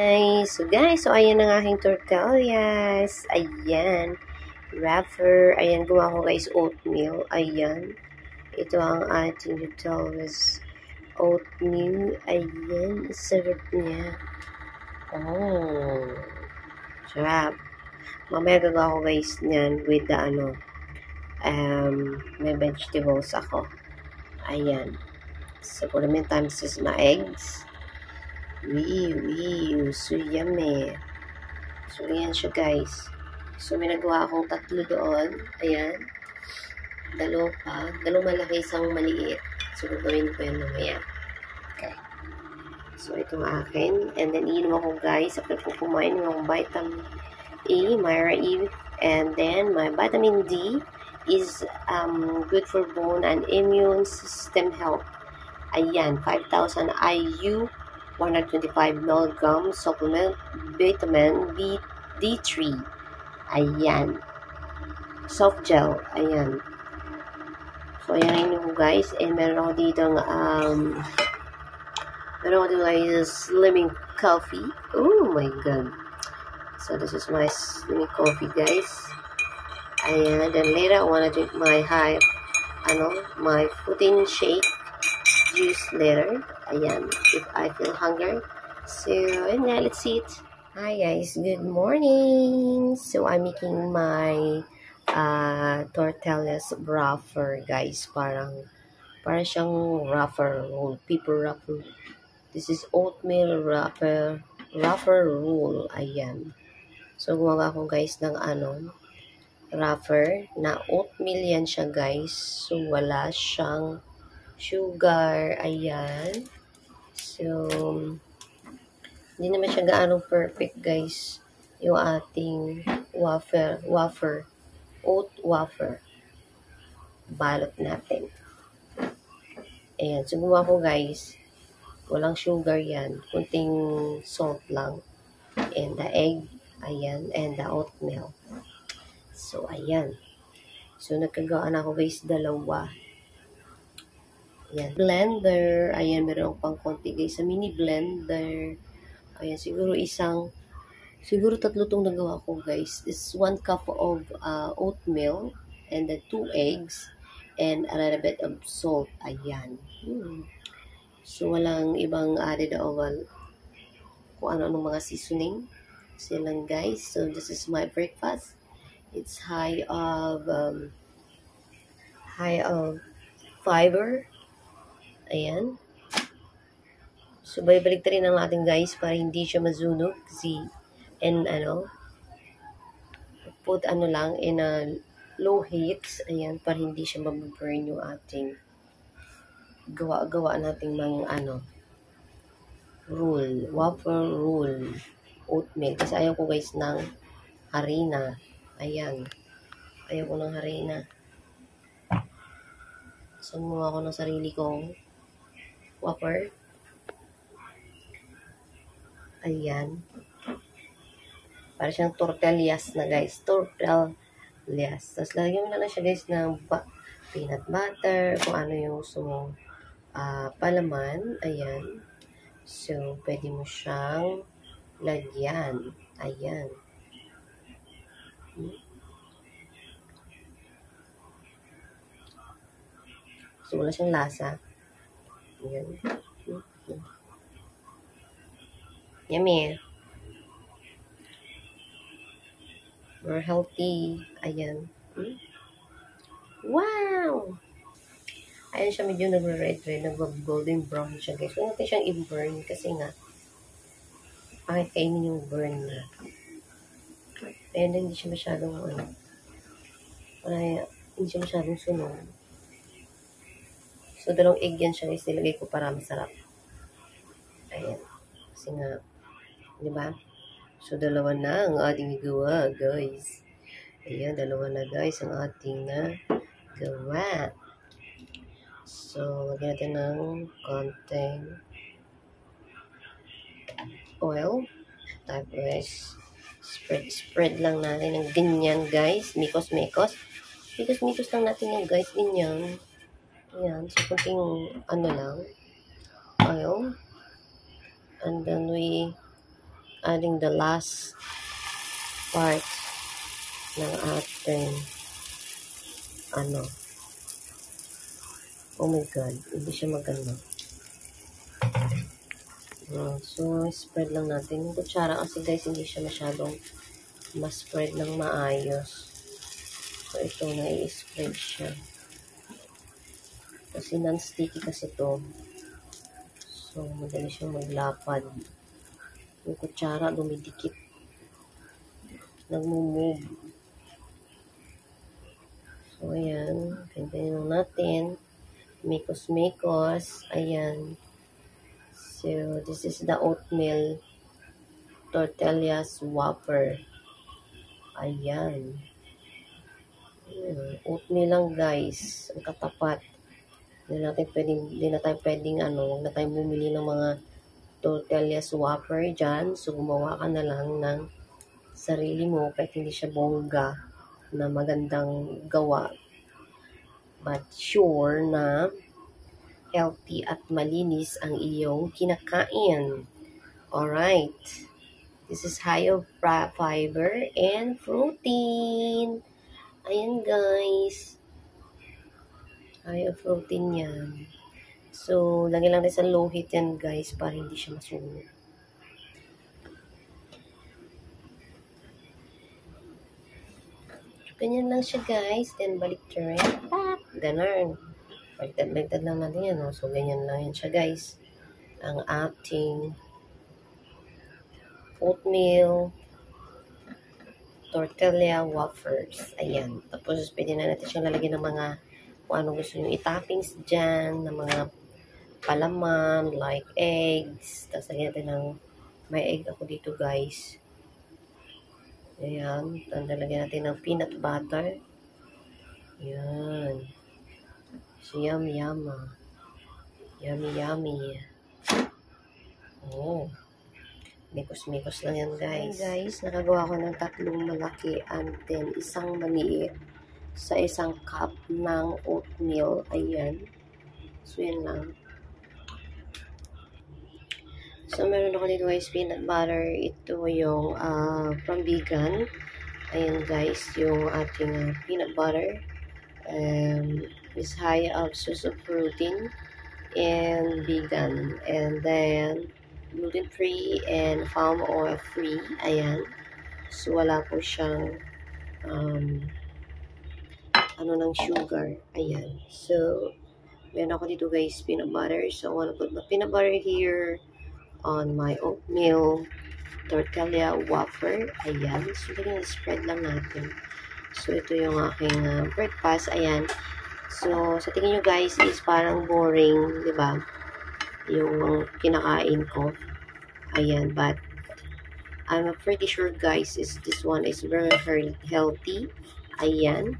So ayan ang aking tortillas. Ayan. Wrapper. Ayan, gumawa ko guys oatmeal. Ayan. Ito ang ating tortillas. Oatmeal. Ayan. Sarap niya. Oh. Sarap. Mamaya gagawa ko guys niyan with the may vegetables ako. Ayan. So, for the meantime, this is my eggs. So yummy. So, ayan siya guys. So, may nagawa akong 3 doon. Ayan. 2 pa. 2 malaki, isang maliit. So, gagawin ko yan mamaya. Okay. So, itong akin. And then, iinom ako guys. After ko kumain ng vitamin E, Myra E. And then, my vitamin D is good for bone and immune system health. Ayan. 5,000 IU. 125 mg supplement vitamin D3. Ayan. Soft gel. Ayan. So, ayan yun guys. And meron ako dito slimming coffee. Oh my god. So, this is my slimming coffee guys. Ayan. Then later, I wanna drink my my protein shake juice later. Ayan, if I feel hunger. So, and now let's eat. Hi guys, good morning. So, I'm making my tortillas wrapper guys. Parang siyang wrapper roll, paper wrapper. This is oatmeal wrapper roll. Ayan. So, gumawa ako guys ng wrapper na oatmeal yan siya guys. So, wala siyang sugar. Ayan. So, hindi naman siya gaano perfect guys. Yung ating oat wafer. Balot natin. Ayan. So, gumawa ko guys. Walang sugar yan. Kunting salt lang. And the egg. Ayan. And the oatmeal. So, ayan. So, nagkagawaan ako guys 2. Ayan. Blender. Ayan, meron akong pang konti guys sa mini blender. Ayan, siguro 3 tong nagawa ko guys. This 1 cup of oatmeal and then 2 eggs and a little bit of salt. Ayan. So, walang ibang added oil. Kung ano-anong mga seasoning. Silang guys. So, this is my breakfast. It's high of fiber. Ayan. So, balik rin ng natin guys para hindi siya mazunog. Put lang in a low heat. Ayan, para hindi siya maburn yung ating gawa nating mga wafer roll, oatmeal. Kasi ayaw ko guys ng harina. Ayan. Ayaw ko ng harina. So, gumawa ko ng sarili kong wafer. Ayan. Para siyang tortillas na guys. Tortillas. Tapos, lagyan mo na lang siya guys ng peanut butter. Kung ano yung gusto mong palaman. Ayan. So, pwede mo siyang lagyan. Ayan. So, wala siyang lasa. Ayan. Yummy. We're healthy. Ayan. Wow! Ayan siya, medyo nag-red, nag-golden brown siya guys. Huwag natin siyang i-burn kasi nga bakit kainin yung burn na. Ayan, hindi siya masyadong hindi siya masyadong sunog. So, 2 egg yan siya guys. Nilagay ko para masarap. Ayan. Kasi nga, di ba? So, 2 na ang ating gawa, guys. Ayan, 2 na guys ang ating gawa. So, lagyan natin ng konting oil. Tapos, spread lang natin ng ganyan, guys. Mikos lang natin yung guys, ganyan. Ayan, so kunting oil. And then we adding the last part ng ating oh my god, hindi siya maganda. So, spread lang natin. Yung kutsara kasi guys, hindi siya masyadong ma-spread ng maayos. So, ito na i-spread siya. Kasi non-sticky kasi ito. So, madali siyang maglapad. Yung kutsara, dumidikit. Nagmumove. So, ayan. Ganyan lang natin. Mekos-mekos. Ayan. So, this is the oatmeal tortillas Whopper. Ayan. Oatmeal lang guys. Ang katapat. Hindi na tayo pwedeng huwag na tayong bumili ng mga tortillas Whopper dyan. So, gumawa ka na lang ng sarili mo kahit hindi siya bongga na magandang gawa. But sure na healthy at malinis ang iyong kinakain. Alright. This is high of fiber and protein. Ayan guys. High of protein yan. So, lagyan lang rin sa low heat yan guys para hindi siya masunog. Ganyan lang siya guys. Then balik turn. Ganun. Baliktad lang natin yan. So, ganyan lang yan siya guys. Ang ating oatmeal tortilla wafers. Ayan. Tapos, pwede na natin siyang lalagyan ng mga kung ano gusto nyo i-toppings dyan, ng mga palaman, like eggs. Tapos, lagyan natin ng may egg ako dito guys. Ayan. Tapos, lalagyan natin ng peanut butter. Ayan. So, yummy. Yummy. Oh. Mikos lang yan, guys. Okay, guys, nakagawa ko ng 3 malaki and then 1 maliit sa 1 cup ng oatmeal. Ayan. So, yan lang. So, meron ako dito guys, peanut butter. Ito yung from vegan. Ayan, guys, yung ating peanut butter. Is high of source of protein and vegan. And then, gluten-free and palm oil-free. Ayan. So, wala po siyang ng sugar. Ayan. So, meron ako dito guys, peanut butter. So, I wanna put my peanut butter here on my oatmeal tortilla wafer. Ayan. So, ganyan, spread lang natin. So, ito yung aking breakfast. Ayan. So, sa tingin nyo guys is parang boring, di ba? Yung kinakain ko. Ayan, but I'm pretty sure guys is this one is very healthy. Ayan.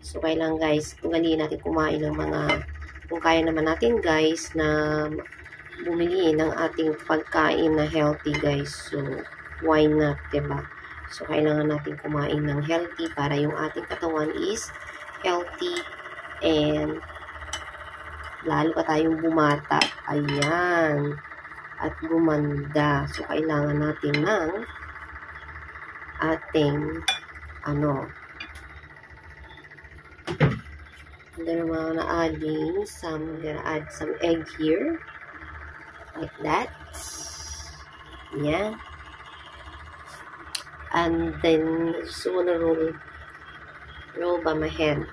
So, kailangan guys, tunggalin natin kumain ng mga, kung kaya naman natin guys na bumili ng ating pagkain na healthy guys. So, why not, diba? So, kailangan natin kumain ng healthy para yung ating katawan is healthy and lalo pa tayong bumata. Ayan. At gumanda. So, kailangan natin ng ating and then I'm gonna add some egg here. Like that. Yeah. And then, just wanna roll by my hand.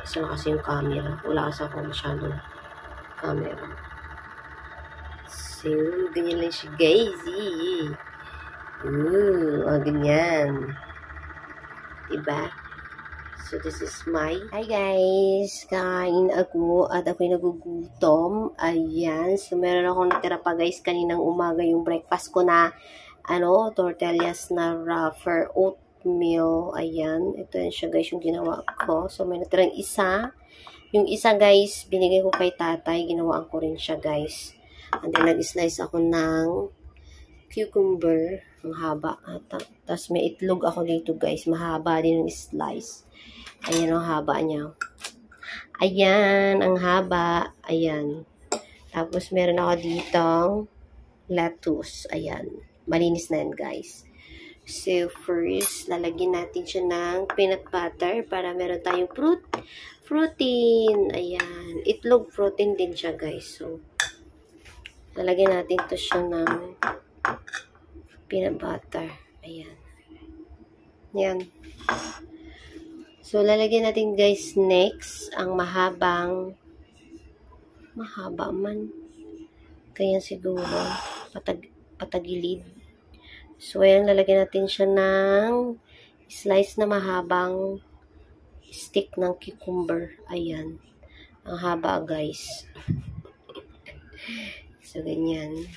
Isa na kasi yung camera. Wala kasi ako masyadong camera. So, ganyan lang siya, guys. Ganyan. Diba? So, this is my... Hi, guys. Kain ako at ako'y nagugutom. Ayan. So, meron akong natira pa, guys, kaninang umaga yung breakfast ko na, tortillas na rougher oatmeal. Ayan. Ito yan siya, guys, yung ginawa ko. So, may natirang isa. Yung isa, guys, binigay ko kay tatay. Ginawaan ko rin siya, guys. And then, nag-slice ako ng cucumber. Ang haba. Tapos, may itlog ako dito, guys. Mahaba din yung slice. Ayan ang haba niya. Ayan, ang haba. Ayan. Tapos, meron ako ditong lettuce. Ayan. Malinis na yan, guys. So, first, lalagyan natin siya ng peanut butter para meron tayong protein. Ayan. Itlog protein din siya, guys. So, lalagyan natin to siya ng peanut butter. Ayan. Ayan. So, lalagyan natin, guys, next, ang mahaba man. Kaya siguro, patagilid. So, ayan, lalagyan natin siya ng slice na mahabang stick ng cucumber. Ayan. Ang haba, guys. So, ganyan.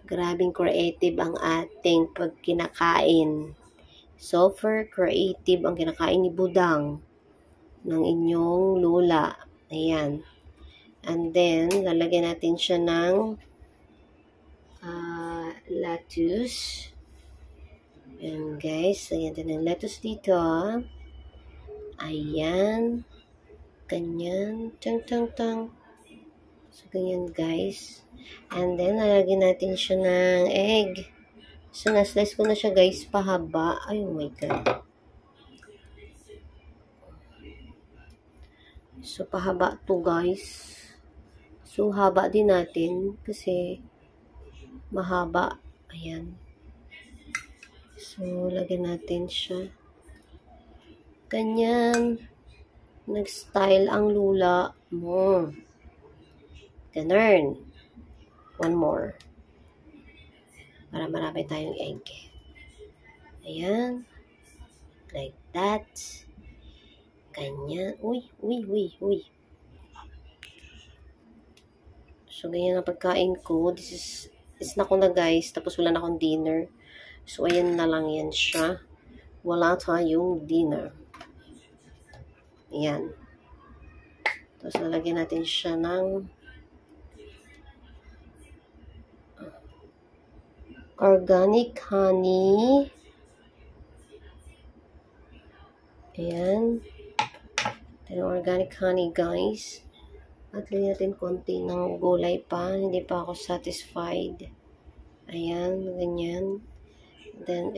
Grabing creative ang ating pagkinakain. Super creative ang kinakain ni Budang ng inyong lula. Ayan. And then, lalagyan natin siya ng lettuce. And guys, lagyan natin ng lettuce dito. Ayan. Ganyan. Tang. So, ganyan, guys. And then, lalagyan natin siya ng egg. So, na-slice ko na siya, guys, pahaba. Ay, oh my God. So, pahaba to, guys. So, haba din natin kasi mahaba. Ayan. So, lagyan natin siya. Ganyan. Nag-style ang lula mo. Ganun. One more. Para marami tayong egg. Ayan. Like that. Ganyan. Uy. So, ganyan ang pagkain ko. This na ko na, guys. Tapos wala na akong dinner. So, ayan na lang yan siya. Wala tayong dinner. Ayan. Tapos, lalagyan natin siya ng organic honey. Ayan. Ito organic honey, guys. At lagyan natin konti ng gulay pa. Hindi pa ako satisfied. Ayan, ganyan. Then,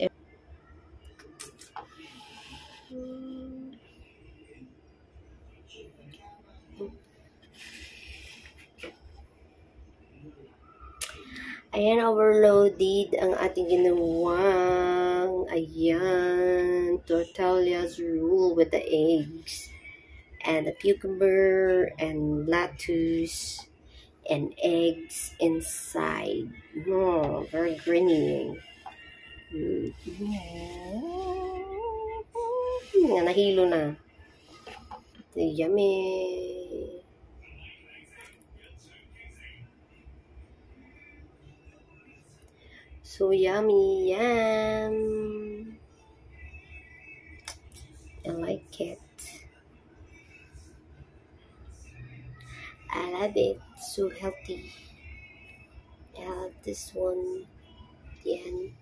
ayan, overloaded ang ating ginawang, ayan, tortillas roll with the eggs, and the cucumber, and lettuce, and eggs inside. Oh, very greeny. Nahilo na. Yummy. So yummy, yum. I like it. I love it. So healthy. I love this one. Yan.